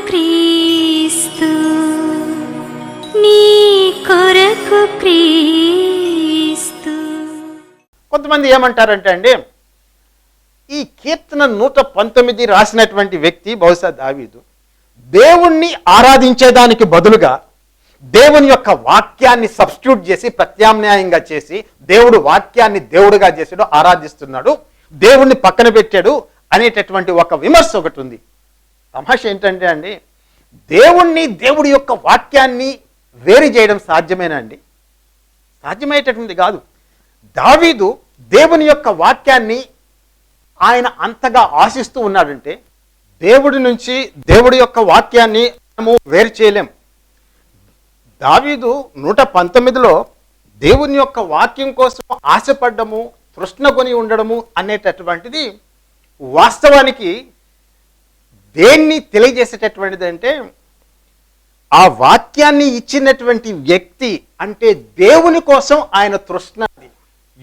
క్రీస్తు, నీ కొరకు క్రీస్తు. కొంతమంది ఏమంటారంటే అండి, ఈ కీర్తన 119 రాసినటువంటి వ్యక్తి బహుశా దావీదు దేవుణ్ణి ఆరాధించేదానికి బదులుగా దేవుని యొక్క వాక్యాన్ని సబ్స్టిట్యూట్ చేసి ప్రత్యామ్నాయంగా చేసి దేవుడు వాక్యాన్ని దేవుడుగా చేసాడు, ఆరాధిస్తున్నాడు, దేవుణ్ణి పక్కన పెట్టాడు అనేటటువంటి ఒక విమర్శ ఒకటి ఉంది. తమాష ఏంటంటే అండి, దేవుణ్ణి దేవుడి యొక్క వాక్యాన్ని వేరు చేయడం సాధ్యమేనా అండి? సాధ్యమయ్యేటటువంటి కాదు. దావీదు దేవుని యొక్క వాక్యాన్ని ఆయన అంతగా ఆశిస్తూ ఉన్నాడంటే దేవుడి నుంచి దేవుడి యొక్క వాక్యాన్ని మనము వేరు చేయలేం. దావీదు 119లో దేవుని యొక్క వాక్యం కోసం ఆశపడ్డము, తృష్ణకొని ఉండడము అనేటటువంటిది వాస్తవానికి దేన్ని తెలియజేసేటటువంటిది అంటే, ఆ వాక్యాన్ని ఇచ్చినటువంటి వ్యక్తి అంటే దేవుని కోసం ఆయన తృష్ణ, అది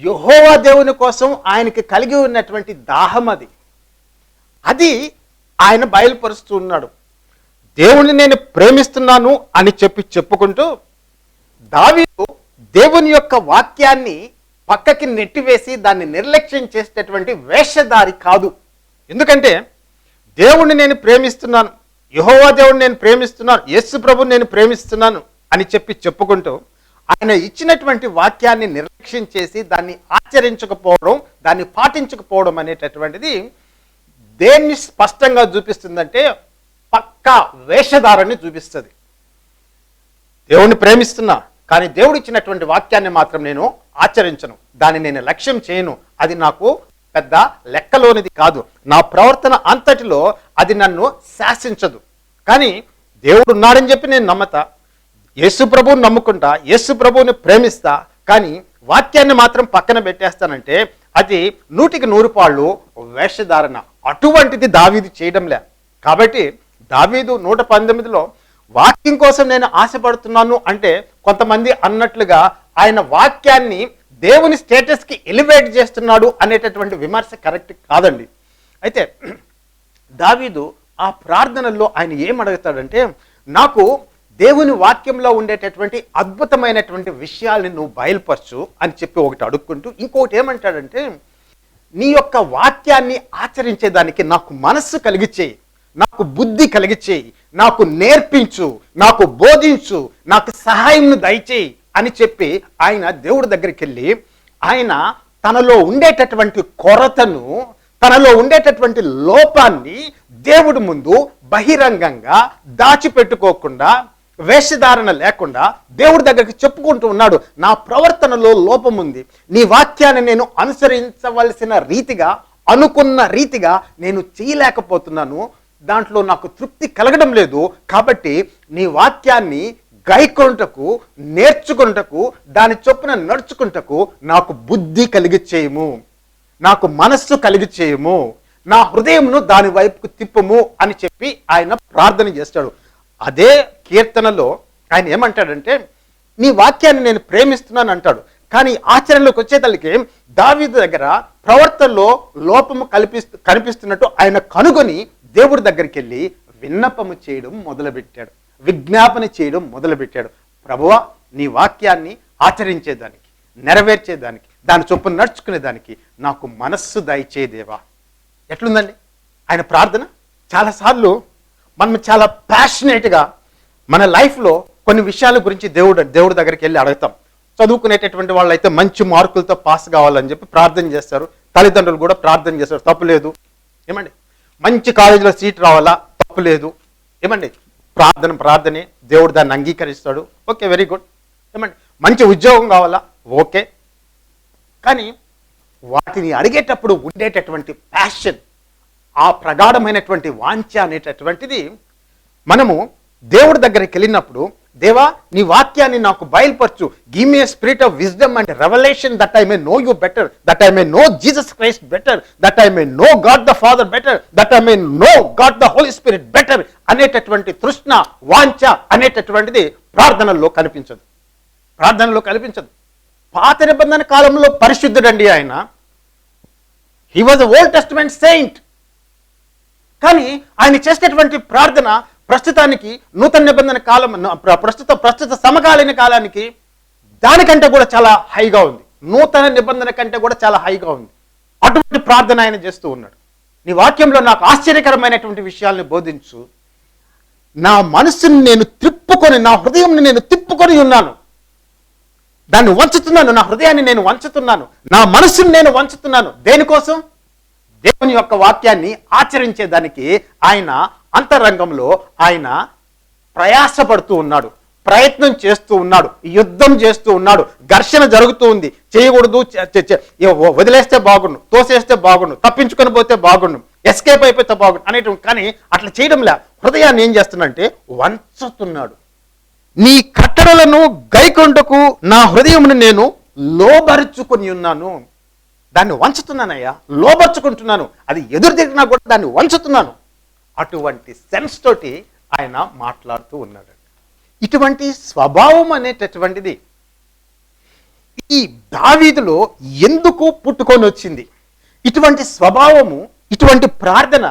యెహోవా దేవుని కోసం ఆయనకి కలిగి ఉన్నటువంటి దాహం, అది ఆయన బయలుపరుస్తూ ఉన్నాడు. దేవుణ్ణి నేను ప్రేమిస్తున్నాను అని చెప్పుకుంటూ దావీదు దేవుని యొక్క వాక్యాన్ని పక్కకి నెట్టివేసి దాన్ని నిర్లక్ష్యం చేసేటటువంటి వేషధారి కాదు. ఎందుకంటే దేవుణ్ణి నేను ప్రేమిస్తున్నాను, యెహోవా దేవుణ్ణి నేను ప్రేమిస్తున్నాను, యేసు ప్రభుని నేను ప్రేమిస్తున్నాను అని చెప్పుకుంటూ ఆయన ఇచ్చినటువంటి వాక్యాన్ని నిర్లక్ష్యం చేసి దాన్ని ఆచరించకపోవడం, దాన్ని పాటించకపోవడం అనేటటువంటిది దేన్ని స్పష్టంగా చూపిస్తుందంటే పక్కా వేషధారాన్ని చూపిస్తుంది. దేవుణ్ణి ప్రేమిస్తున్నా కానీ దేవుడు ఇచ్చినటువంటి వాక్యాన్ని మాత్రం నేను ఆచరించను, దాన్ని నేను లక్ష్యం చేయను, అది నాకు పెద్ద లెక్కలోనిది కాదు, నా ప్రవర్తన అంతటిలో అది నన్ను శాసించదు. కానీ దేవుడు ఉన్నాడని చెప్పి నేను నమ్మతా, యేసు ప్రభువుని నమ్ముకుంటా, యేసు ప్రభువుని ప్రేమిస్తా, కానీ వాక్యాన్ని మాత్రం పక్కన పెట్టేస్తానంటే అది 100కి 100 వేషధారణ. అటువంటిది దావీదు చేయడంలే. కాబట్టి దావీదు 119లో వాక్యం కోసం నేను ఆశపడుతున్నాను అంటే కొంతమంది అన్నట్లుగా ఆయన వాక్యాన్ని దేవుని స్టేటస్కి ఎలివేట్ చేస్తున్నాడు అనేటటువంటి విమర్శ కరెక్ట్ కాదండి. అయితే దావీదు ఆ ప్రార్థనల్లో ఆయన ఏమడుగుతాడంటే, నాకు దేవుని వాక్యంలో ఉండేటటువంటి అద్భుతమైనటువంటి విషయాల్ని నువ్వు బయలుపరచు అని చెప్పి ఒకటి అడుక్కుంటూ ఇంకొకటి ఏమంటాడంటే, నీ యొక్క వాక్యాన్ని ఆచరించేదానికి నాకు మనస్సు కలిగిచేయి, నాకు బుద్ధి కలిగిచేయి, నాకు నేర్పించు, నాకు బోధించు, నాకు సహాయంను దయచేయి అని చెప్పి ఆయన దేవుడి దగ్గరికి వెళ్ళి ఆయన తనలో ఉండేటటువంటి కొరతను, తనలో ఉండేటటువంటి లోపాన్ని దేవుడి ముందు బహిరంగంగా దాచిపెట్టుకోకుండా, వేషధారణ లేకుండా దేవుడి దగ్గరికి చెప్పుకుంటూ ఉన్నాడు. నా ప్రవర్తనలో లోపం ఉంది, నీ వాక్యాన్ని నేను అనుసరించవలసిన రీతిగా, అనుకున్న రీతిగా నేను చేయలేకపోతున్నాను, దాంట్లో నాకు తృప్తి కలగడం లేదు, కాబట్టి నీ వాక్యాన్ని గైకొంటకు, నేర్చుకుంటకు, దాని చొప్పున నడుచుకుంటకు నాకు బుద్ధి కలిగి చేయము, నాకు మనస్సు కలిగి చేయము, నా హృదయంను దాని వైపుకు తిప్పము అని చెప్పి ఆయన ప్రార్థన చేస్తాడు. అదే కీర్తనలో ఆయన ఏమంటాడంటే, నీ వాక్యాన్ని నేను ప్రేమిస్తున్నాను అంటాడు, కానీ ఆచరణలోకి వచ్చేతలకి దావీదు దగ్గర ప్రవర్తనలో లోపము కనిపిస్తున్నట్టు ఆయన కనుగొని దేవుడి దగ్గరికి వెళ్ళి విన్నపము చేయడం మొదలుపెట్టాడు, విజ్ఞాపన చేయడం మొదలుపెట్టాడు. ప్రభువా, నీ వాక్యాన్ని ఆచరించేదానికి, నెరవేర్చేదానికి, దాని చొప్పున నడుచుకునేదానికి నాకు మనస్సు దయచేదేవా. ఎట్లుందండి ఆయన ప్రార్థన? చాలాసార్లు మనం చాలా ప్యాషనేట్గా మన లైఫ్లో కొన్ని విషయాల గురించి దేవుడి దగ్గరికి వెళ్ళి అడుగుతాం. చదువుకునేటటువంటి వాళ్ళు అయితే మంచి మార్కులతో పాస్ కావాలని చెప్పి ప్రార్థన చేస్తారు, తల్లిదండ్రులు కూడా ప్రార్థన చేస్తారు, తప్పులేదు ఏమండి. మంచి కాలేజీలో సీట్ రావాలా, తప్పులేదు ఏమండి. ప్రార్థనే, దేవుడు దాన్ని అంగీకరిస్తాడు, ఓకే, వెరీ గుడ్ ఏమండి. మంచి ఉద్యోగం కావాలా, ఓకే. కానీ వాటిని అడిగేటప్పుడు ఉండేటటువంటి ప్యాషన్, ఆ ప్రగాఢమైనటువంటి వాంఛ అనేటటువంటిది మనము దేవుడి దగ్గరికి వెళ్ళినప్పుడు, దేవా నీ వాక్యాన్ని నాకు బయలుపరచు, give me a spirit of wisdom and revolution that I may know you better, that I may know Jesus Christ better, that I may know God the Father better, that I may know God the Holy Spirit better అనేటటువంటి తృష్ణ, వాంఛ అనేటటువంటిది ప్రార్థనలో కనిపించదు. పాత నిబంధన కాలంలో పరిశుద్ధుడండి ఆయన, he was a old testament Saint. కానీ ఆయన చేసేటటువంటి ప్రార్థన ప్రస్తుతానికి నూతన నిబంధన కాలం ప్రస్తుత సమకాలీన కాలానికి దానికంటే కూడా చాలా హైగా ఉంది. నూతన నిబంధన కంటే కూడా చాలా హైగా ఉంది. అటువంటి ప్రార్థన ఆయన చేస్తూ ఉన్నాడు. నీ వాక్యంలో నాకు ఆశ్చర్యకరమైనటువంటి విషయాల్ని బోధించు. నా మనసుని నేను తిప్పుకొని, నా హృదయంని నేను తిప్పుకొని ఉన్నాను, దాన్ని వంచుతున్నాను, నా హృదయాన్ని నేను వంచుతున్నాను, నా మనసుని నేను వంచుతున్నాను. దేనికోసం? దేవుని యొక్క వాక్యాన్ని ఆచరించేదానికి ఆయన అంతరంగంలో ఆయన ప్రయాసపడుతూ ఉన్నాడు, ప్రయత్నం చేస్తూ ఉన్నాడు, యుద్ధం చేస్తూ ఉన్నాడు. ఘర్షణ జరుగుతూ ఉంది. చేయకూడదు, వదిలేస్తే బాగుండు, తోసేస్తే బాగుండు, తప్పించుకొని పోతే బాగుండు, ఎస్కేప్ అయిపోతే బాగుండు అనేటువంటి. కానీ అట్లా చేయడంలే. హృదయాన్ని ఏం చేస్తున్నాడంటే వంచుతున్నాడు. నీ కట్టడలను గైకొండకు నా హృదయమును నేను లోబరుచుకొని ఉన్నాను. దాన్ని వంచుతున్నానయ్యా, లోబర్చుకుంటున్నాను. అది ఎదురు తిరిగినా కూడా దాన్ని వంచుతున్నాను. అటువంటి సెన్స్ తోటి ఆయన మాట్లాడుతూ ఉన్నాడు. ఇటువంటి స్వభావం అనేటటువంటిది ఈ దావీదులో ఎందుకు పుట్టుకొని వచ్చింది? ఇటువంటి స్వభావము, ఇటువంటి ప్రార్థన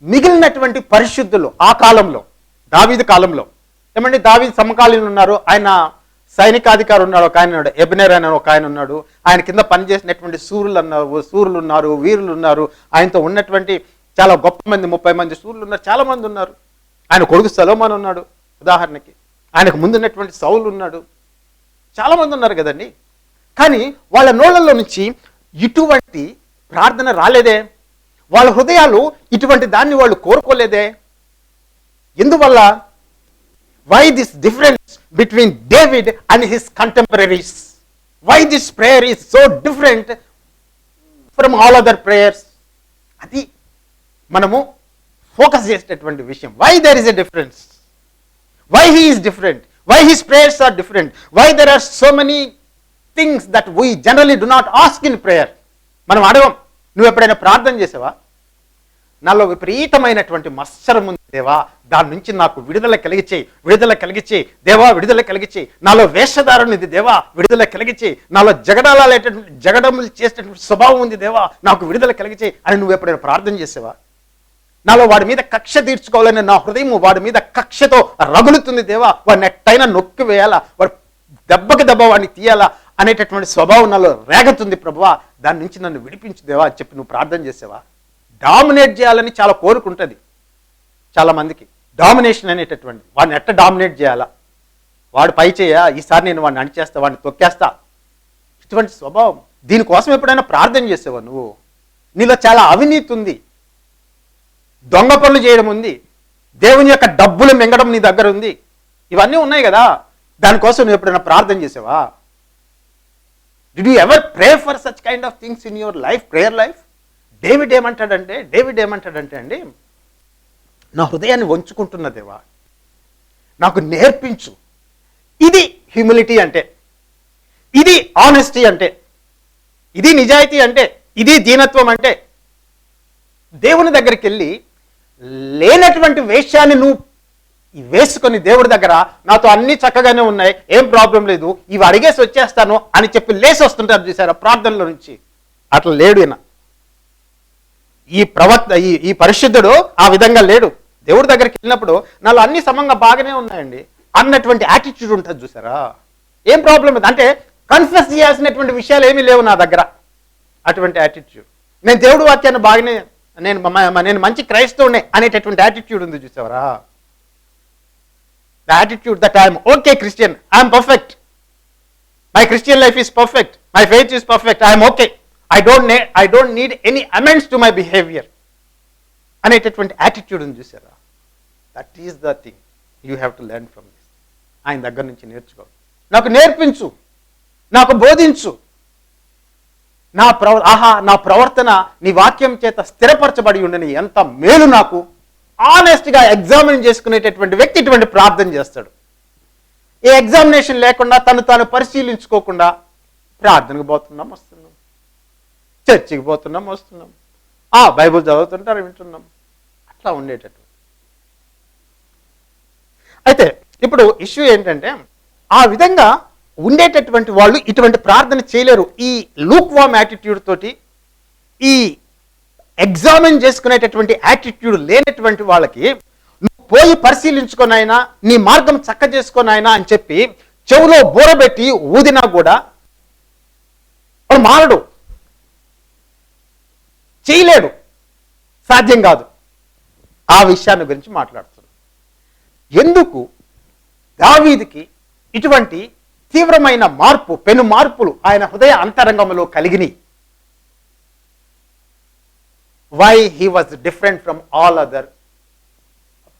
మిగిలినటువంటి పరిశుద్ధులు ఆ కాలంలో, దావీదు కాలంలో ఏమంటే దావీదు సమకాలీనులు ఉన్నారు. ఆయన సైనికాధికారి ఉన్నాడు, ఒక ఆయన ఉన్నాడు, ఎబ్నేర్ అని ఒక ఆయన ఉన్నాడు. ఆయన కింద పనిచేసినటువంటి సూరులు ఉన్నారు, వీరులు ఉన్నారు. ఆయనతో ఉన్నటువంటి చాలా గొప్ప మంది, 30 మంది సూర్యులు ఉన్నారు, చాలా మంది ఉన్నారు. ఆయన కొడుకు సొలొమోను ఉన్నాడు ఉదాహరణకి. ఆయనకు ముందున్నటువంటి సౌలు ఉన్నాడు, చాలా మంది ఉన్నారు కదండి. కానీ వాళ్ళ నోళ్ళల్లో నుంచి ఇటువంటి ప్రార్థన రాలేదే. వాళ్ళ హృదయాలు ఇటువంటి దాన్ని వాళ్ళు కోరుకోలేదే. ఎందువల్ల? Why this difference between David and his contemporaries? Why this prayer is so different from all other prayers? అది మనము ఫోకస్ చేసేటటువంటి విషయం. Why there is a difference? Why he is different? Why his prayers are different? Why there are so many things that we generally do not ask in prayer? మనం అడగం. నువ్వు ఎప్పుడైనా ప్రార్థన చేసావా? నాలో విపరీతమైనటువంటి మత్సరం ఉంది దేవా, దాని నుంచి నాకు విడుదల కలిగిచేయి, విడుదల కలిగిచేయి దేవా, విడుదల కలిగిచేయి. నాలో వేషధారణ ఇది దేవా, విడుదల కలిగిచేయి. నాలో జగడములు చేసేటటువంటి స్వభావం ఉంది దేవా, నాకు విడుదల కలిగిచేయి అని నువ్వు ఎప్పుడైనా ప్రార్థన చేసావా? నాలో వాడి మీద కక్ష తీర్చుకోవాలని నా హృదయం వాడి మీద కక్షతో రగులుతుంది దేవా, వాడిని ఎట్టయినా నొక్కి వేయాలా, వాడు దెబ్బకి దెబ్బ వాడిని తీయాలా అనేటటువంటి స్వభావం నాలో రేగుతుంది ప్రభువా, దాని నుంచి నన్ను విడిపించు దేవా అని చెప్పి నువ్వు ప్రార్థన చేసావా? డామినేట్ చేయాలని చాలా కోరుకుంటుంది చాలా మందికి. డామినేషన్ అనేటటువంటి, వాడిని ఎట్ట డామినేట్ చేయాలా, వాడు పై చేయ, ఈసారి నేను వాడిని అణిచేస్తా, వాడిని తొక్కేస్తా, ఇటువంటి స్వభావం. దీనికోసం ఎప్పుడైనా ప్రార్థన చేసావా నువ్వు? నీలో చాలా అవినీతి ఉంది, దొంగ పనులు చేయడం ఉంది, దేవుని యొక్క డబ్బులు మింగడం నీ దగ్గర ఉంది, ఇవన్నీ ఉన్నాయి కదా. దానికోసం నువ్వు ఎప్పుడైనా ప్రార్థన చేసావా? Did you ever pray for such kind of things in your life, prayer life? David ఏమంటాడంటే అండి, నా హృదయాన్ని వంచుకుంటున్న దేవా, నాకు నేర్పించు. ఇది హ్యూమిలిటీ అంటే, ఇది ఆనెస్టీ అంటే, ఇది నిజాయితీ అంటే, ఇది దీనత్వం అంటే. దేవుని దగ్గరికి వెళ్ళి లేనటువంటి వేషాన్ని నువ్వు వేసుకొని దేవుడి దగ్గర నాతో అన్ని చక్కగానే ఉన్నాయి, ఏం ప్రాబ్లం లేదు, ఇవి అడిగేసి వచ్చేస్తాను అని చెప్పి లేసి వస్తుంటారు చూసారా ప్రార్థనలో నుంచి. అట్లా లేడు ఈయన. ఈ పరిశుద్ధుడు ఆ విధంగా లేడు. దేవుడి దగ్గరికి వెళ్ళినప్పుడు నాలో అన్ని సమంగా బాగానే ఉన్నాయండి అన్నటువంటి యాటిట్యూడ్ ఉంటుంది చూసారా. ఏం ప్రాబ్లం లేదు అంటే కన్ఫెస్ చేయాల్సినటువంటి విషయాలు ఏమీ లేవు నా దగ్గర, అటువంటి యాటిట్యూడ్. నేను దేవుడి వాక్యాన్ని బాగానే, నేను మంచి క్రైస్తవునే అనేటటువంటి యాటిట్యూడ్ ఉంది చూసావరా. The attitude that I'm okay Christian, I'm perfect, my Christian life is perfect, my faith is perfect, I'm okay, I don't need any amends to my behavior అనేటటువంటి యాటిట్యూడ్ ఉంది చూసారా. That is the thing you have to learn from this. ఆయన దగ్గర నుంచి నేర్చుకో. నాకు నేర్పించు, నాకు బోధించు, నా ప్రవర్తన నీ వాక్యం చేత స్థిరపరచబడి ఉండని ఎంత మేలు నాకు. ఆనెస్ట్గా ఎగ్జామిన్ చేసుకునేటటువంటి వ్యక్తి ఇటువంటి ప్రార్థన చేస్తాడు. ఏ ఎగ్జామినేషన్ లేకుండా తాను పరిశీలించుకోకుండా ప్రార్థనకు పోతున్నాం, వస్తున్నాం, చర్చికి పోతున్నాం, వస్తున్నాం, బైబుల్ చదువుతుంటారు, వింటున్నాం, అట్లా ఉండేటట్టు. అయితే ఇప్పుడు ఇష్యూ ఏంటంటే ఆ విధంగా ఉండేటటువంటి వాళ్ళు ఇటువంటి ప్రార్థన చేయలేరు. ఈ లూక్ వామ్ యాటిట్యూడ్ తోటి, ఈ ఎగ్జామిన్ చేసుకునేటటువంటి యాటిట్యూడ్ లేనటువంటి వాళ్ళకి నువ్వు పోయి పరిశీలించుకొని అయినా నీ మార్గం చక్క చేసుకొని అయినా అని చెప్పి చెవులో బోరబెట్టి ఊదినా కూడా వాడు మారడు, చేయలేడు, సాధ్యం కాదు. ఆ విషయాన్ని గురించి మాట్లాడుతున్నాడు. ఎందుకు దావీదుకి ఇటువంటి తీవ్రమైన మార్పు, పెను మార్పులు ఆయన హృదయ అంతరంగంలో కలిగినాయి? Why he was different from all other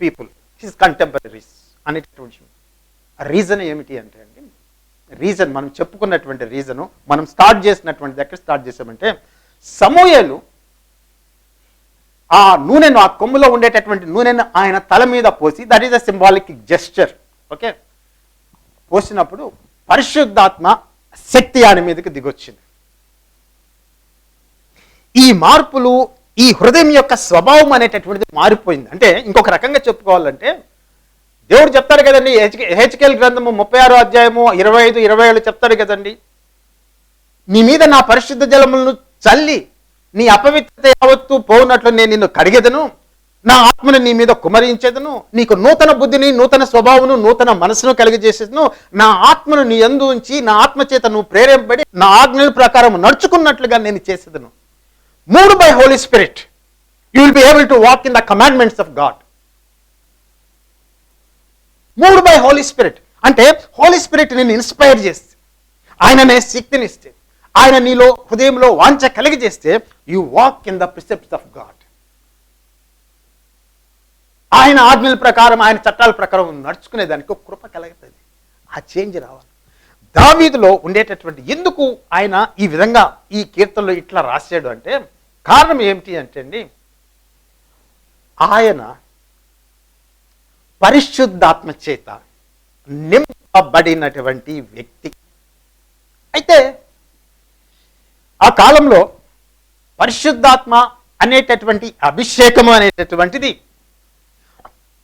people, his contemporaries అనేటటువంటి రీజన్ ఏమిటి అంటే అండి, రీజన్ మనం చెప్పుకున్నటువంటి రీజను, మనం స్టార్ట్ చేసినటువంటి ఎక్కడ స్టార్ట్ చేసామంటే, సమూయేలు ఆ నూనెను, ఆ కొమ్ములో ఉండేటటువంటి నూనెను ఆయన తల మీద పోసి, that is a symbolic gesture. Okay, పోసినప్పుడు పరిశుద్ధాత్మ శక్తి ఆయన మీదకి దిగొచ్చింది. ఈ మార్పులు, ఈ హృదయం యొక్క స్వభావం అనేటటువంటిది మారిపోయింది. అంటే ఇంకొక రకంగా చెప్పుకోవాలంటే, దేవుడు చెప్తాడు కదండి, హెచ్కేల్ గ్రంథము 36వ అధ్యాయము 25, 27 చెప్తాడు కదండి, నీ మీద నా పరిశుద్ధ జలములను చల్లి నీ అపవిత్రత యావత్తు పోవునట్లు నేను నిన్ను కడిగెదను, నా ఆత్మను నీ మీద కుమరించేదను, నీకు నూతన బుద్ధిని, నూతన స్వభావమును, నూతన మనసును కలిగజేసేదను, నా ఆత్మను నీ యందు ఉంచి నా ఆత్మ చేత నువ్వు ప్రేరేపబడి నా ఆజ్ఞల ప్రకారం నడుచుకున్నట్లుగా నేను చేసేదను. Moved by Holy Spirit you will be able to walk in the commandments of God. Moved by Holy Spirit అంటే హోలీ స్పిరిట్ నిన్ను ఇన్స్పైర్ చేస్తే, ఆయననే శక్తినిస్తే, ఆయన నీలో హృదయంలో వాంఛ కలిగజేస్తే, you walk in the precepts of God. ఆయన ఆజ్ఞల ప్రకారం, ఆయన చట్టాల ప్రకారం నడుచుకునేదానికి ఒక కృప కలుగుతుంది. ఆ చేంజ్ రావాలి. దావీదులో ఉండేటటువంటి, ఎందుకు ఆయన ఈ విధంగా ఈ కీర్తనలో ఇట్లా రాశాడు అంటే, కారణం ఏమిటి అంటే అండి, ఆయన పరిశుద్ధాత్మ చేత నింపబడినటువంటి వ్యక్తి. అయితే ఆ కాలంలో పరిశుద్ధాత్మ అనేటటువంటి అభిషేకము అనేటటువంటిది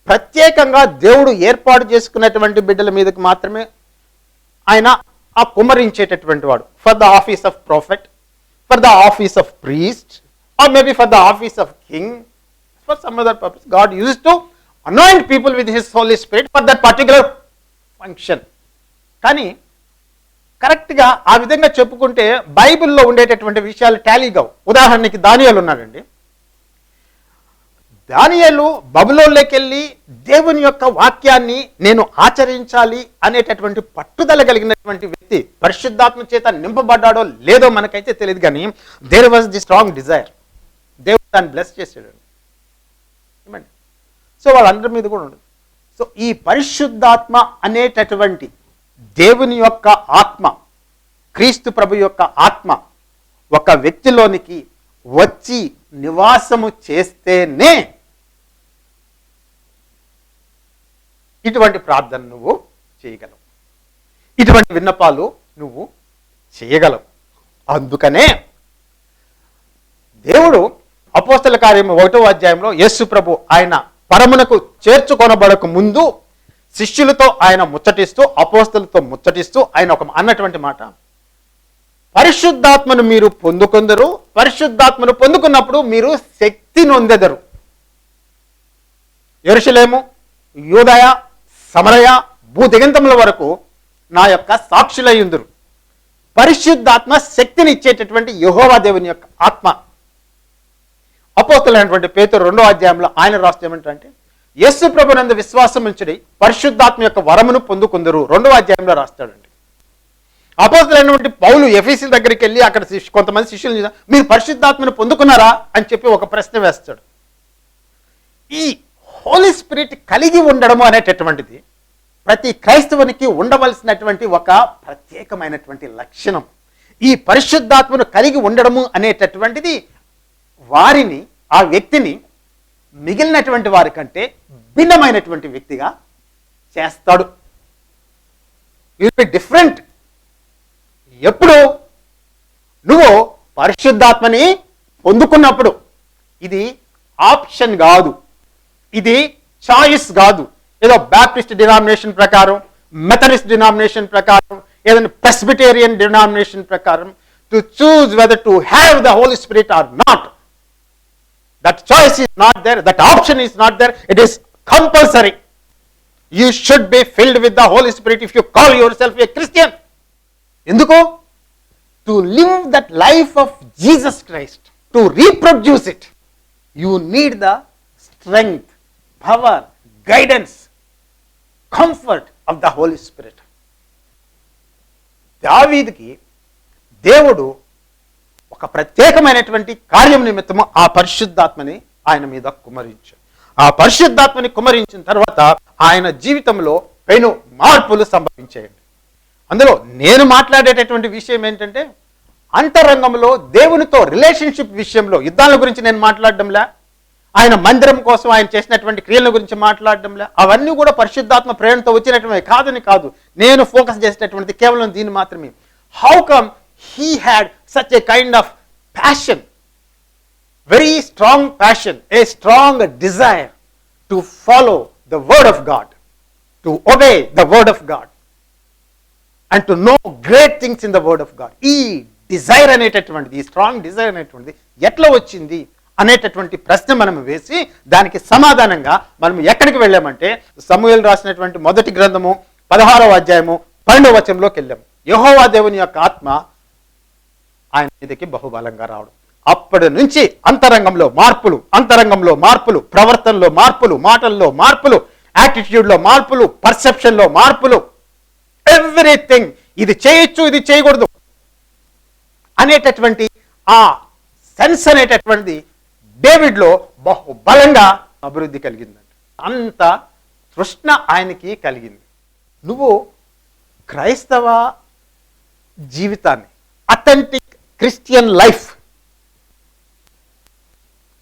ప్రత్యేకంగా దేవుడు ఏర్పాటు చేసుకున్నటువంటి బిడ్డల మీదకి మాత్రమే ఆయన ఆ కుమ్మరించేటటువంటి వాడు. For the office of prophet, for the office of priest, or maybe for the office of king, for some other purpose God used to anoint people with his Holy Spirit for that particular function. కానీ కరెక్ట్గా ఆ విధంగా చెప్పుకుంటే బైబిల్లో ఉండేటటువంటి విషయాలు Tally కావు. ఉదాహరణకి దానియేలు ఉన్నాడండి. దానియేలు బబులోన్లోకి వెళ్ళి దేవుని యొక్క వాక్యాన్ని నేను ఆచరించాలి అనేటటువంటి పట్టుదల కలిగినటువంటి వ్యక్తి. పరిశుద్ధాత్మ చేత నింపబడ్డాడో లేదో మనకైతే తెలియదు, కానీ there was the strong desire. దేవుడు దాన్ని బ్లెస్ చేసాడు. ఏమండి, సో వాళ్ళందరి మీద కూడా ఉండదు. సో ఈ పరిశుద్ధాత్మ అనేటటువంటి దేవుని యొక్క ఆత్మ, క్రీస్తు ప్రభు యొక్క ఆత్మ ఒక వ్యక్తిలోనికి వచ్చి నివాసము చేస్తేనే ఇటువంటి ప్రార్థన నువ్వు చేయగలవు, ఇటువంటి విన్నపాలు నువ్వు చేయగలవు. అందుకనే దేవుడు అపోస్తల కార్యము 1వ అధ్యాయంలో యేసు ప్రభు ఆయన పరమునకు చేర్చుకొనబడక ముందు శిష్యులతో ఆయన ముచ్చటిస్తూ, అపోస్తలతో ముచ్చటిస్తూ ఆయన ఒక అన్నటువంటి మాట, పరిశుద్ధాత్మను మీరు పొందుకొందరు, పరిశుద్ధాత్మను పొందుకున్నప్పుడు మీరు శక్తి నొందెదరు. యెరూషలేము, యూదయ, సమరయ, భూదిగంతముల వరకు నా యొక్క సాక్షులయ్యుందురు. పరిశుద్ధాత్మ శక్తిని ఇచ్చేటటువంటి యెహోవా దేవుని యొక్క ఆత్మ. అపోస్తలుడైనటువంటి పేతురు 2వ అధ్యాయంలో ఆయన రాస్తే ఏమంటారంటే, యేసు ప్రభునందు విశ్వాసం ఉంచుడి, పరిశుద్ధాత్మ యొక్క వరమును పొందుకుందరు 2వ అధ్యాయంలో రాస్తాడండి. అపోస్తలుడైనటువంటి పౌలు ఎఫెసీయుల దగ్గరికి వెళ్ళి అక్కడ కొంతమంది శిష్యులు, మీరు పరిశుద్ధాత్మను పొందుకున్నారా అని చెప్పి ఒక ప్రశ్న వేస్తాడు. ఈ హోలీ స్పిరిట్ కలిగి ఉండడము అనేటటువంటిది ప్రతి క్రైస్తవునికి ఉండవలసినటువంటి ఒక ప్రత్యేకమైనటువంటి లక్షణం. ఈ పరిశుద్ధాత్మను కలిగి ఉండడము అనేటటువంటిది వారిని, ఆ వ్యక్తిని మిగిలినటువంటి వారి కంటే భిన్నమైనటువంటి వ్యక్తిగా చేస్తాడు. You will be different. ఎప్పుడు? నువ్వు పరిశుద్ధాత్మని పొందుకున్నప్పుడు. ఇది ఆప్షన్ కాదు, ఇది చాయిస్ కాదు. ఏదో బ్యాప్టిస్ట్ డినామినేషన్ ప్రకారం, మెథడిస్ట్ డినామినేషన్ ప్రకారం, ఏదైనా ప్రెస్బిటేరియన్ డినామినేషన్ ప్రకారం to choose whether to have the Holy Spirit or not. That choice is not there, that option is not there. It is compulsory you should be filled with the Holy Spirit if you call yourself a Christian. ఎందుకు? To live that life of Jesus Christ, to reproduce it, you need the strength, power, guidance, comfort of the Holy Spirit. దావీదుకి దేవుడు ఒక ప్రత్యేకమైనటువంటి కార్యం నిమిత్తము ఆ పరిశుద్ధాత్మని ఆయన మీద కుమ్మరించాడు. ఆ పరిశుద్ధాత్మని కుమ్మరించిన తర్వాత ఆయన జీవితంలో పెను మార్పులు సంభవించాయండి. అందులో నేను మాట్లాడేటటువంటి విషయం ఏంటంటే, అంతరంగంలో దేవునితో రిలేషన్షిప్ విషయంలో యుద్ధాల గురించి నేను మాట్లాడడంలే, ఆయన మందిరం కోసం ఆయన చేసినటువంటి క్రియల గురించి మాట్లాడడంలే, అవన్నీ కూడా పరిశుద్ధాత్మ ప్రేరణతో వచ్చినటువంటి కాదని కాదు. నేను ఫోకస్ చేసినటువంటిది కేవలం దీన్ని మాత్రమే. How come he had such a kind of passion, very strong passion, a strong desire to follow the word of God, to obey the word of God and to know great things in the word of God. ఈ Dzire అనేటటువంటిది, ఈ strong desire అనేటువంటిది ఎట్లా వచ్చింది అనేటటువంటి ప్రశ్న మనం వేసి దానికి సమాధానంగా మనం ఎక్కడికి వెళ్ళామంటే, సమూయేలు రాసినటువంటి మొదటి గ్రంథము 16వ అధ్యాయము 12వ వచనంలోకి వెళ్ళాం. యెహోవా దేవుని యొక్క ఆత్మ ఆయన మీదకి బహుబలంగా రావడం. అప్పటి నుంచి అంతరంగంలో మార్పులు, అంతరంగంలో మార్పులు, ప్రవర్తనలో మార్పులు, మాటల్లో మార్పులు, యాటిట్యూడ్లో మార్పులు, పర్సెప్షన్లో మార్పులు, ఎవ్రీథింగ్. ఇది చేయొచ్చు, ఇది చేయకూడదు అనేటటువంటి ఆ సెన్స్ అనేటటువంటిది డేవిడ్లో బహుబలంగా అభివృద్ధి కలిగిందండి. అంత తృష్ణ ఆయనకి కలిగింది. నువ్వు క్రైస్తవ జీవితాన్ని, అథెంటిక్ క్రిస్టియన్ లైఫ్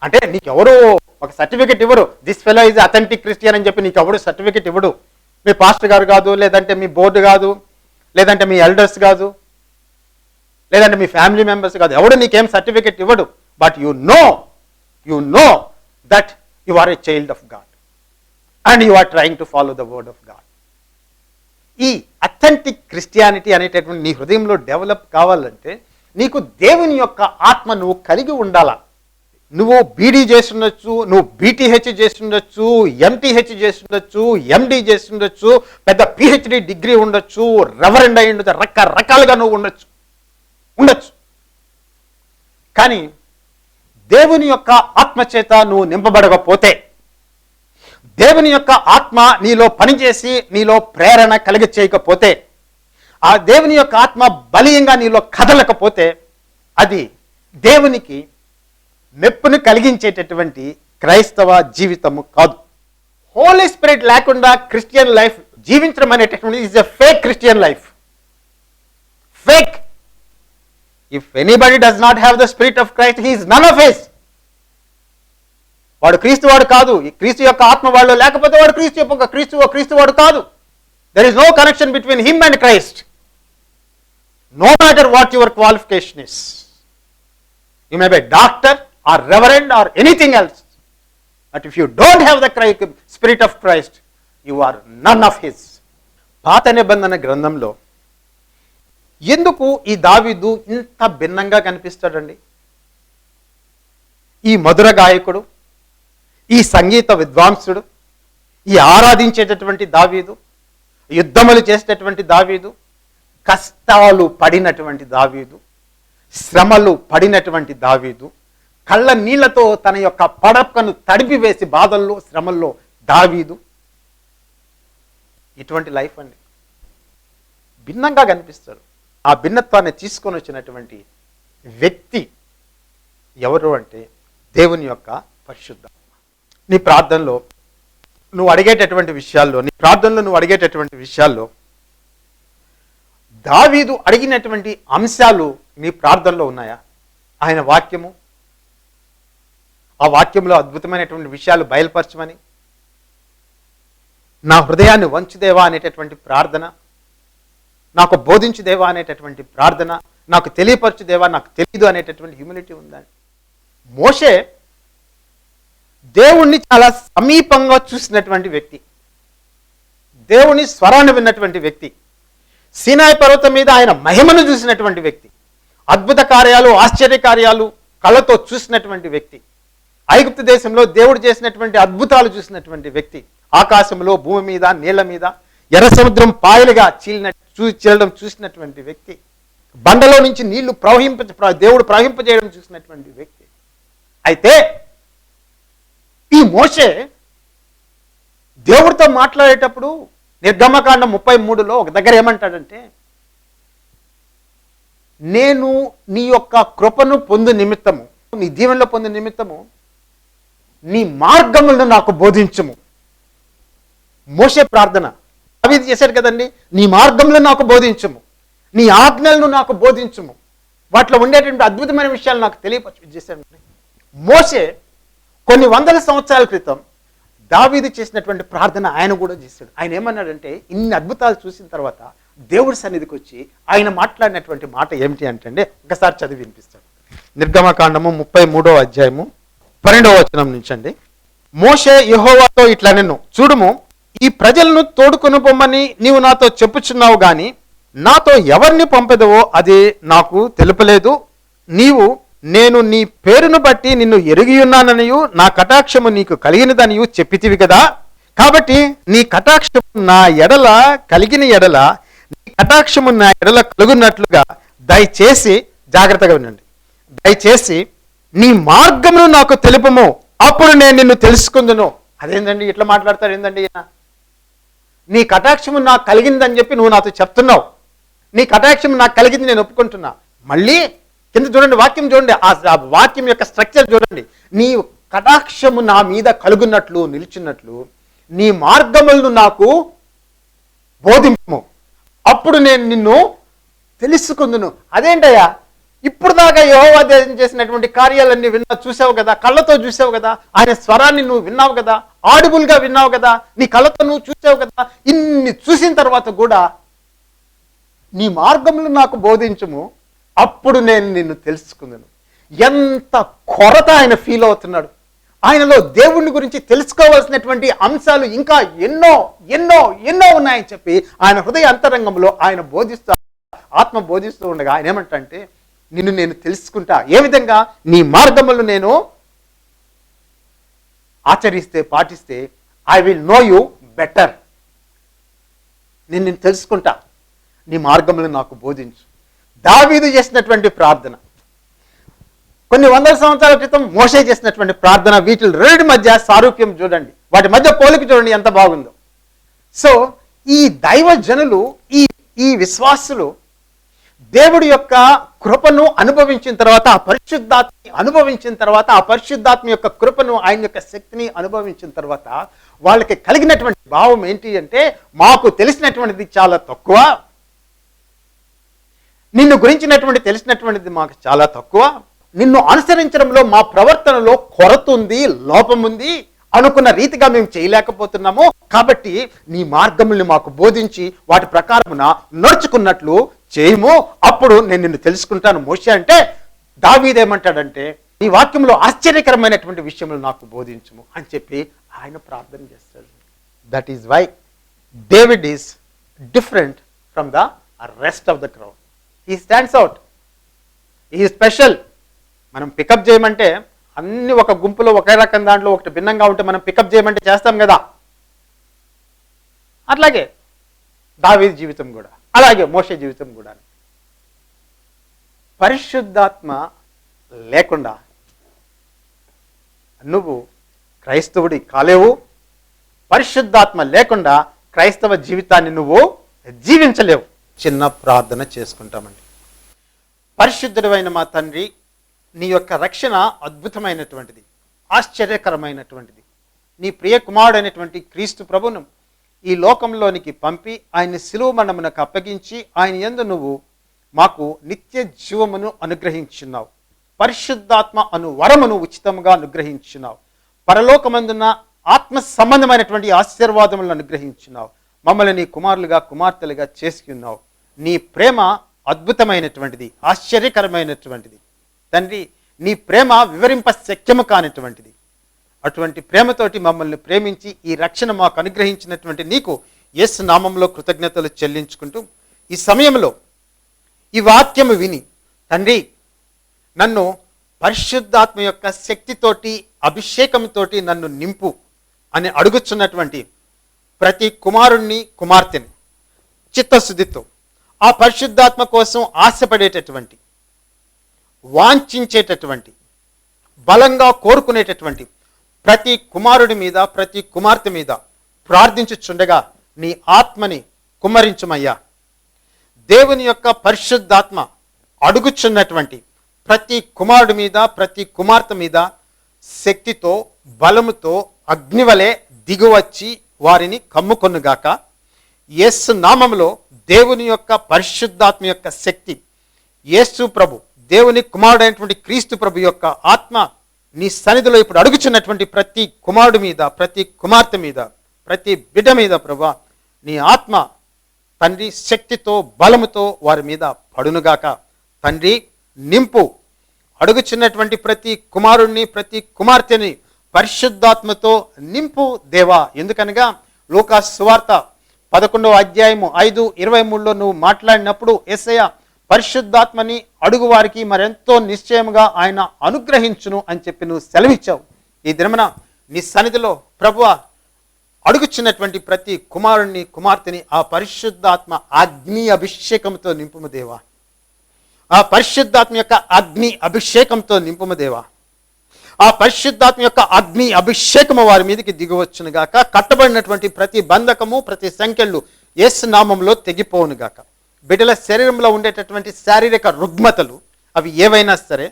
అంటే నీకెవరు ఒక సర్టిఫికెట్ ఇవ్వరు, this fellow is authentic Christian అని చెప్పి నీకెవరు సర్టిఫికెట్ ఇవ్వడు. మీ పాస్టర్ గారు కాదు, లేదంటే మీ బోర్డు కాదు, లేదంటే మీ ఎల్డర్స్ కాదు, లేదంటే మీ ఫ్యామిలీ మెంబర్స్ కాదు, ఎవడు నీకేం సర్టిఫికెట్ ఇవ్వడు. But you know that you are a child of God and you are trying to follow the word of God. ఈ అథెంటిక్ క్రిస్టియానిటీ అనేటటువంటి నీ హృదయంలో డెవలప్ కావాలంటే నీకు దేవుని యొక్క ఆత్మ నువ్వు కలిగి ఉండాలా. నువ్వు బీడీ చేస్తుండొచ్చు, నువ్వు బీటీహెచ్ చేస్తుండొచ్చు, ఎంటీహెచ్ చేస్తుండొచ్చు, ఎండి చేస్తుండొచ్చు, పెద్ద పిహెచ్డి డిగ్రీ ఉండొచ్చు, రెవరెండ్ అయి ఉండొచ్చు, రకరకాలుగా నువ్వు ఉండొచ్చు. కానీ దేవుని యొక్క ఆత్మ చేత నువ్వు నింపబడకపోతే, దేవుని యొక్క ఆత్మ నీలో పనిచేసి నీలో ప్రేరణ కలిగి చేయకపోతే, ఆ దేవుని యొక్క ఆత్మ బలీయంగా నీలో కదలకపోతే అది దేవునికి మెప్పును కలిగించేటటువంటి క్రైస్తవ జీవితము కాదు. హోలీ స్పిరిట్ లేకుండా క్రిస్టియన్ లైఫ్ జీవించడం అనేటటువంటి is a fake Christian life. Fake. If anybody does not have the Spirit of Christ, he is none of his. వాడు క్రీస్తు వాడు కాదు. ఈ క్రీస్తు యొక్క ఆత్మ వాళ్ళు లేకపోతే వాడు క్రీస్తు వాడు కాదు. There is no connection between him and Christ. No matter what your qualification is, you may be a doctor or reverend or anything else, but if you don't have the spirit of Christ, you are none of his. పాత నిబంధన గ్రంథంలో ఎందుకు ఈ దావీదు ఇంత భిన్నంగా కనిపిస్తాడండి? ఈ మధుర గాయకుడు, ఈ సంగీత విద్వాంసుడు, ఈ ఆరాధించేటటువంటి దావీదు, యుద్ధములు చేసేటటువంటి దావీదు, కష్టాలు పడినటువంటి దావీదు, శ్రమలు పడినటువంటి దావీదు, కళ్ళ నీళ్లతో తన యొక్క పడకను తడిపివేసి బాధల్లో శ్రమల్లో దావీదు, ఇటువంటి లైఫ్ అండి. భిన్నంగా కనిపిస్తాడు. ఆ భిన్నత్వాన్ని తీసుకొని వచ్చినటువంటి వ్యక్తి ఎవరు అంటే దేవుని యొక్క పరిశుద్ధాత్మ. నీ ప్రార్థనలో నువ్వు అడిగేటటువంటి విషయాల్లో దావీదు అడిగినటువంటి అంశాలు నీ ప్రార్థనలో ఉన్నాయా? ఆయన వాక్యము, ఆ వాక్యంలో అద్భుతమైనటువంటి విషయాలు బయలుపరచమని, నా హృదయాన్ని వంచుదేవా అనేటటువంటి ప్రార్థన, నాకు బోధించుదేవా అనేటటువంటి ప్రార్థన, నాకు తెలియపరచుదేవా, నాకు తెలియదు అనేటటువంటి హ్యూమిలిటీ ఉందని. మోషే దేవుణ్ణి చాలా సమీపంగా చూసినటువంటి వ్యక్తి, దేవుని స్వరాన్ని విన్నటువంటి వ్యక్తి, సీనాయి పర్వతం మీద ఆయన మహిమను చూసినటువంటి వ్యక్తి, అద్భుత కార్యాలు, ఆశ్చర్య కార్యాలు కళ్ళతో చూసినటువంటి వ్యక్తి. ఐగుప్తు దేశంలో దేవుడు చేసినటువంటి అద్భుతాలు చూసినటువంటి వ్యక్తి, ఆకాశంలో, భూమి మీద, నీళ్ల మీద ఎర్ర సముద్రం పాయలుగా చీలడం చూసినటువంటి వ్యక్తి, బండలో నుంచి నీళ్లు దేవుడు ప్రవహింపజేయడం చూసినటువంటి వ్యక్తి. అయితే ఈ మోషే దేవుడితో మాట్లాడేటప్పుడు నిర్గమకాండం 33లో ఒక దగ్గర ఏమంటాడంటే, నేను నీ యొక్క కృపను పొందు నిమిత్తము, నీ దీవెనలో పొందు నిమిత్తము నీ మార్గములను నాకు బోధించుము. మోషే ప్రార్థన దావీదు చేశాడు కదండి, నీ మార్గములను నాకు బోధించుము, నీ ఆజ్ఞలను నాకు బోధించుము, వాటిలో ఉండేటువంటి అద్భుతమైన విషయాలు నాకు తెలియపరిచేశాడు. మోషే కొన్ని వందల సంవత్సరాల క్రితం దావీదు చేసినటువంటి ప్రార్థన ఆయన కూడా చేశాడు. ఆయన ఏమన్నాడంటే, ఇన్ని అద్భుతాలు చూసిన తర్వాత దేవుడి సన్నిధికి వచ్చి ఆయన మాట్లాడినటువంటి మాట ఏమిటి అంటే ఒకసారి చదివి వినిపిస్తాడు. నిర్గమకాండము 33వ అధ్యాయము 12వ వచనం నుంచి అండి. మోషే యెహోవాతో ఇట్లా నిన్ను చూడుము, ఈ ప్రజలను తోడుకొని పొమ్మని నీవు నాతో చెప్పుచున్నావు గాని నాతో ఎవరిని పంపెదవో అది నాకు తెలుపలేదు. నీవు నేను నీ పేరును బట్టి నిన్ను ఎరిగి ఉన్నాననియు నా కటాక్షము నీకు కలిగినదనియు చెప్పితివి కదా. కాబట్టి నీ కటాక్షము నా ఎడల కలిగిన ఎడల, నీ కటాక్షము నా ఎడల కలుగున్నట్లుగా దయచేసి, జాగ్రత్తగా వినండి, దయచేసి నీ మార్గమును నాకు తెలుపము, అప్పుడు నేను నిన్ను తెలుసుకుందును. అదేందండి ఇట్లా మాట్లాడతారు ఏందండి ఈయన? నీ కటాక్షము నాకు కలిగిందని చెప్పి నువ్వు నాతో చెప్తున్నావు, నీ కటాక్షము నాకు కలిగింది నేను ఒప్పుకుంటున్నా. మళ్ళీ కింద చూడండి, వాక్యం చూడండి, ఆ వాక్యం యొక్క స్ట్రక్చర్ చూడండి. నీ కటాక్షము నా మీద కలుగున్నట్లు, నిలిచినట్లు నీ మార్గములను నాకు బోధింపు, అప్పుడు నేను నిన్ను తెలుసుకుందును. అదేంటయ్యా, ఇప్పుడు దాకా యెహోవా చేసినటువంటి కార్యాలన్నీ చూసావు కదా, కళ్ళతో చూసావు కదా, ఆయన స్వరాన్ని నువ్వు విన్నావు కదా, ఆడిబుల్గా విన్నావు కదా, నీ కళ్ళతో నువ్వు చూసావు కదా. ఇన్ని చూసిన తర్వాత కూడా నీ మార్గములు నాకు బోధించుము, అప్పుడు నేను నిన్ను తెలుసుకుందును. ఎంత కొరత ఆయన ఫీల్ అవుతున్నాడు. ఆయనలో దేవుని గురించి తెలుసుకోవాల్సినటువంటి అంశాలు ఇంకా ఎన్నో ఎన్నో ఎన్నో ఉన్నాయని చెప్పి ఆయన హృదయ అంతరంగంలో ఆయన బోధిస్తూ, ఆత్మ బోధిస్తూ ఉండగా ఆయన ఏమంటే, నిన్ను నేను తెలుసుకుంటా. ఏ విధంగా? నీ మార్గములు నేను ఆచరిస్తే, పాటిస్తే, I will know you better. నేను తెలుసుకుంటా, నీ మార్గములు నాకు బోధించు. దావీదు చేసినటువంటి ప్రార్థన, కొన్ని వందల సంవత్సరాల క్రితం మోషే చేసినటువంటి ప్రార్థన, వీటి రెండు మధ్య సారూప్యం చూడండి, వాటి మధ్య పోలిక చూడండి ఎంత బాగుందో. సో ఈ దైవ జనులు, ఈ విశ్వాసులు దేవుడి యొక్క కృపను అనుభవించిన తర్వాత, ఆ పరిశుద్ధాత్మని అనుభవించిన తర్వాత, ఆ పరిశుద్ధాత్మ యొక్క కృపను, ఆయన యొక్క శక్తిని అనుభవించిన తర్వాత వాళ్ళకి కలిగినటువంటి భావం ఏంటి అంటే, మాకు తెలిసినటువంటిది చాలా తక్కువ, నిన్ను గురించినటువంటి తెలిసినటువంటిది మాకు చాలా తక్కువ, నిన్ను అనుసరించడంలో మా ప్రవర్తనలో కొరత ఉంది, లోపం ఉంది, అనుకున్న రీతిగా మేము చేయలేకపోతున్నాము. కాబట్టి నీ మార్గముల్ని మాకు బోధించి వాటి ప్రకారమున నడుచుకున్నట్లు చేయము, అప్పుడు నేను నిన్ను తెలుసుకుంటాను. మోషే అంటే దావీదేమంటాడంటే, నీ వాక్యంలో ఆశ్చర్యకరమైనటువంటి విషయములు నాకు బోధించుము అని చెప్పి ఆయన ప్రార్థన చేస్తాడు. That is why David is different from the rest of the crowd. He stands out, he special. మనం పికప్ చేయమంటే అన్ని ఒక గుంపులో ఒకే రకం దాంట్లో ఒకటి భిన్నంగా ఉంటే మనం పికప్ చేయమంటే చేస్తాం కదా, అట్లాగే దావీదు జీవితం కూడా, అలాగే మోషే జీవితం కూడా. పరిశుద్ధాత్మ లేకుండా నువ్వు క్రైస్తవుడి కాలేవు, పరిశుద్ధాత్మ లేకుండా క్రైస్తవ జీవితాన్ని నువ్వు జీవించలేవు. చిన్న ప్రార్థన చేసుకుంటామండి. పరిశుద్ధుడైన మా తండ్రి, నీ యొక్క రక్షణ అద్భుతమైనటువంటిది, ఆశ్చర్యకరమైనటువంటిది. నీ ప్రియ కుమారుడైనటువంటి క్రీస్తు ప్రభును ఈ లోకంలోనికి పంపి ఆయన శిలువ మరణమునకు అప్పగించి ఆయన యందు నువ్వు మాకు నిత్య జీవమును అనుగ్రహించున్నావు. పరిశుద్ధాత్మ అను వరమును ఉచితంగా అనుగ్రహించున్నావు. పరలోకమందున్న ఆత్మ సంబంధమైనటువంటి ఆశీర్వాదములను అనుగ్రహించున్నావు. మమ్మల్ని నీ కుమారులుగా, కుమార్తెలుగా చేసుకున్నావు. నీ ప్రేమ అద్భుతమైనటువంటిది, ఆశ్చర్యకరమైనటువంటిది. తండ్రి, నీ ప్రేమ వివరింప శక్యము కానిటువంటిది. అటువంటి ప్రేమతోటి మమ్మల్ని ప్రేమించి ఈ రక్షణ మాకు అనుగ్రహించినటువంటి నీకు యేసు నామంలో కృతజ్ఞతలు చెల్లించుకుంటూ, ఈ సమయంలో ఈ వాక్యము విని తండ్రి నన్ను పరిశుద్ధాత్మ యొక్క శక్తితోటి అభిషేకంతోటి నన్ను నింపు అని అడుగుచున్నటువంటి ప్రతి కుమారుణ్ణి కుమార్తెని చిత్తశుద్ధితో ఆ పరిశుద్ధాత్మ కోసం ఆశపడేటటువంటి, వాంఛించేటటువంటి, బలంగా కోరుకునేటటువంటి ప్రతి కుమారుడి మీద, ప్రతి కుమార్తె మీద ప్రార్థించుచుండగా నీ ఆత్మని కుమ్మరించుమయ్యా. దేవుని యొక్క పరిశుద్ధాత్మ అడుగుచున్నటువంటి ప్రతి కుమారుడి మీద, ప్రతి కుమార్తె మీద శక్తితో, బలముతో అగ్నివలే దిగువచ్చి వారిని కమ్ముకొనుగాక. యేసు నామములో దేవుని యొక్క పరిశుద్ధాత్మ యొక్క శక్తి, యేసు ప్రభు, దేవుని కుమారుడైనటువంటి క్రీస్తు ప్రభు యొక్క ఆత్మ నీ సన్నిధిలో ఇప్పుడు అడుగుచున్నటువంటి ప్రతి కుమారుడి మీద, ప్రతి కుమార్తె మీద, ప్రతి బిడ్డ మీద ప్రభువా నీ ఆత్మ తండ్రి శక్తితో, బలముతో వారి మీద పడునుగాక. తండ్రి నింపు. అడుగుచున్నటువంటి ప్రతి కుమారుణ్ణి, ప్రతి కుమార్తెని పరిశుద్ధాత్మతో నింపు దేవా. ఎందుకనగా లూకా సువార్త 11వ అధ్యాయము 5:23లో నువ్వు మాట్లాడినప్పుడు యేసయ్య పరిశుద్ధాత్మని అడుగు వారికి మరెంతో నిశ్చయముగా ఆయన అనుగ్రహించును అని చెప్పి నువ్వు సెలవిచ్చావు. ఈ దినమున నీ సన్నిధిలో ప్రభువా అడుగుచున్నటువంటి ప్రతి కుమారుణ్ణి, కుమార్తెని ఆ పరిశుద్ధాత్మ అగ్ని అభిషేకంతో నింపుము దేవా. ఆ పరిశుద్ధాత్మ యొక్క అగ్ని అభిషేకంతో నింపుము దేవా. ఆ పరిశుద్ధాత్మ యొక్క అగ్ని అభిషేకము వారి మీదకి దిగువచ్చును గాక. కట్టబడినటువంటి ప్రతి బంధకము, ప్రతి సంఖ్యలు యేసు నామంలో తెగిపోవును గాక. బిడ్డల శరీరంలో ఉండేటటువంటి శారీరక రుగ్మతలు అవి ఏవైనా సరే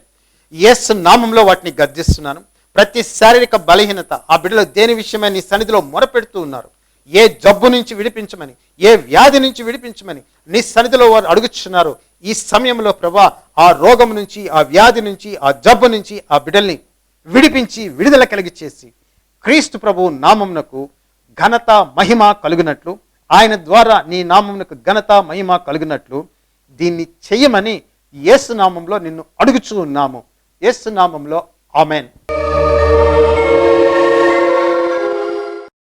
యేసు నామంలో వాటిని గద్దిస్తున్నాను. ప్రతి శారీరక బలహీనత ఆ బిడ్డలు దేని విషయమై నీ సన్నిధిలో మొరపెడుతూ ఉన్నారు, ఏ జబ్బు నుంచి విడిపించమని, ఏ వ్యాధి నుంచి విడిపించమని నీ సన్నిధిలో వారు అడుగుతున్నారు. ఈ సమయంలో ప్రభా ఆ రోగం నుంచి, ఆ వ్యాధి నుంచి, ఆ జబ్బు నుంచి ఆ బిడ్డల్ని విడిపించి విడుదల కలిగి చేసి క్రీస్తు ప్రభు నామమునకు ఘనత మహిమ కలుగునట్లు, ఆయన ద్వారా నీ నామమునకు ఘనత మహిమ కలుగునట్లు దీన్ని చెయ్యమని యేసు నామంలో నిన్ను అడుగుచూ ఉన్నాము. యేసు నామంలో ఆమేన్.